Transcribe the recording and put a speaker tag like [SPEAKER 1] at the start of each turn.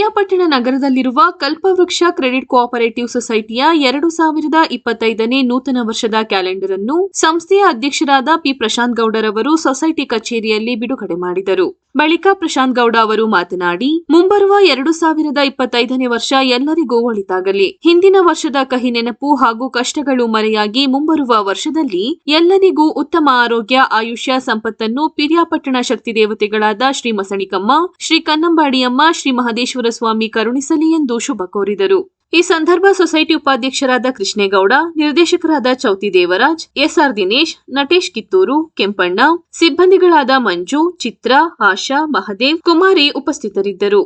[SPEAKER 1] ಪಿರಿಯಾಪಟ್ಟಣ ನಗರದಲ್ಲಿರುವ ಕಲ್ಪವೃಕ್ಷ credit cooperative ಸೊಸೈಟಿಯ 2025ನೇ ನೂತನ ವರ್ಷದ ಕ್ಯಾಲೆಂಡರ್ ಅನ್ನು ಸಂಸ್ಥೆಯ ಅಧ್ಯಕ್ಷರಾದ ಪಿ ಪ್ರಶಾಂತ್ ಗೌಡರವರು ಸೊಸೈಟಿ ಕಚೇರಿಯಲ್ಲಿ ಬಿಡುಗಡೆ ಮಾಡಿದರು. ಬಳಿಕ ಪ್ರಶಾಂತ್ ಗೌಡ ಅವರು ಮಾತನಾಡಿ, ಮುಂಬರುವ 2025ನೇ ವರ್ಷ ಎಲ್ಲರಿಗೂ ಒಳಿತಾಗಲಿ. ಹಿಂದಿನ ವರ್ಷದ ಕಹಿ ನೆನಪು ಹಾಗೂ ಕಷ್ಟಗಳು ಮರೆಯಾಗಿ ಮುಂಬರುವ ವರ್ಷದಲ್ಲಿ ಎಲ್ಲರಿಗೂ ಉತ್ತಮ ಆರೋಗ್ಯ, ಆಯುಷ್ಯ, ಸಂಪತ್ತನ್ನು ಪಿರಿಯಾಪಟ್ಟಣ ಶಕ್ತಿ ದೇವತೆಗಳಾದ ಶ್ರೀ ಮಸಣಿಕಮ್ಮ, ಶ್ರೀ ಕನ್ನಂಬಾಡಿಯಮ್ಮ, ಶ್ರೀ ಮಹದೇಶ್ವರ ಸ್ವಾಮಿ ಕರುಣಿಸಲಿ ಎಂದು ಶುಭ ಕೋರಿದರು. ಈ ಸಂದರ್ಭ ಸೊಸೈಟಿ ಉಪಾಧ್ಯಕ್ಷರಾದ ಕೃಷ್ಣೇಗೌಡ, ನಿರ್ದೇಶಕರಾದ ಚೌತಿ ದೇವರಾಜ್, ಎಸ್ಆರ್ ದಿನೇಶ್, ನಟೇಶ್ ಕಿತ್ತೂರು, ಕೆಂಪಣ್ಣ, ಸಿಬ್ಬಂದಿಗಳಾದ ಮಂಜು, ಚಿತ್ರ, ಆಶಾ, ಮಹದೇವ್, ಕುಮಾರಿ ಉಪಸ್ಥಿತರಿದ್ದರು.